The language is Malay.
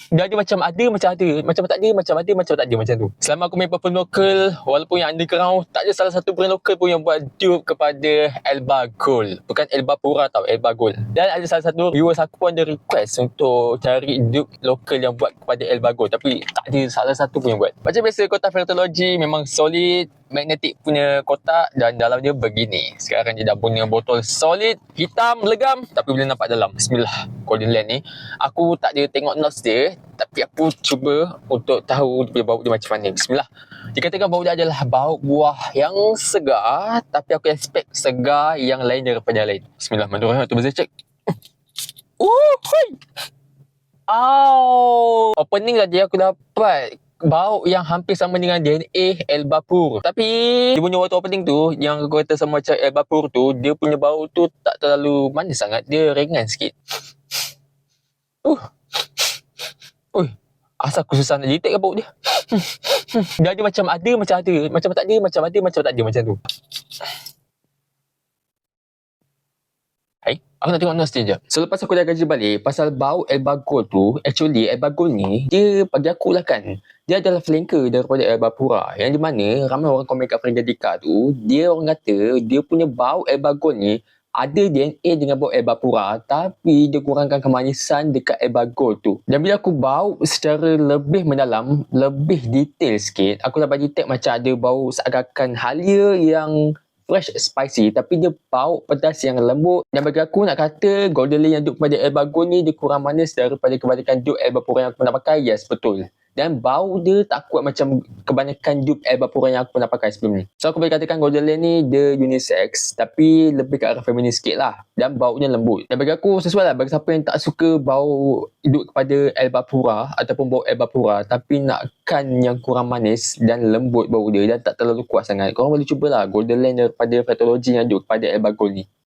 Dia ada macam ada, macam ada. Macam tak ada, macam ada, macam tak ada, macam tu. Selama aku main perfume lokal, walaupun yang underground, tak ada salah satu brand lokal pun yang buat dupe kepada Elba Gold. Bukan Elba Pura tau, Elba Gold. Dan ada salah satu viewers aku pun ada request untuk cari dupe lokal yang buat kepada Elba Gold. Tapi tak ada salah satu pun yang buat. Macam biasa, kotak Fertology memang solid. Magnetic punya kotak dan dalam dia begini. Sekarang dia dah punya botol solid, hitam, legam tapi boleh nampak dalam. Bismillah. Golden Land ni aku tak ada tengok notes dia, tapi aku cuba untuk tahu dia bau dia macam mana. Bismillah. Dikatakan bau dia adalah bau buah yang segar, tapi aku expect segar yang lain daripada yang lain. Bismillahirrahmanirrahim. Tu saya cek. Hui. Opening tadi aku dapat bau yang hampir sama dengan DNA Elba Pur. Tapi dia punya waktu opening tu, yang aku kata sama macam Elba Pur tu, dia punya bau tu tak terlalu manis sangat. Dia ringan sikit. Asal aku susah nak detect ke bau dia. Dia ada macam ada, macam ada. Macam tak ada, macam ada, macam tak ada, macam tu. Hai, aku nak tengok notes dia je. Selepas aku dah gaji balik, pasal bau Elba Gold tu, actually Elba Gold ni, dia bagi aku lah kan, dia adalah flanker daripada Elba Pura. Yang di mana, ramai orang komen kat Frenda Dika tu, dia orang kata, dia punya bau Elba Gold ni, ada DNA dengan bau Elba Pura, tapi dia kurangkan kemanisan dekat Elba Gold tu. Dan bila aku bau secara lebih mendalam, lebih detail sikit, aku dapat detect macam ada bau seakan-akan halia yang fresh spicy, tapi dia bau pedas yang lembut. Dan bagi aku nak kata Golden Lane yang dupe pada Elba Gold ni dia kurang manis daripada kebanyakan dupe Elba Pura yang aku pernah pakai. Yes, betul. Dan bau dia tak kuat macam kebanyakan dupe Elba Pura yang aku pernah pakai sebelum ni. So aku boleh katakan Golden Lane ni dia unisex, tapi lebih ke arah feminin sikit lah. Dan baunya lembut. Dan bagi aku sesuai lah bagi siapa yang tak suka bau dupe kepada Elba Pura ataupun bau Elba Pura, tapi nakkan yang kurang manis dan lembut bau dia dan tak terlalu kuat sangat. Korang boleh cubalah Golden Lane daripada Fertology yang dupe kepada Elba Gold ni.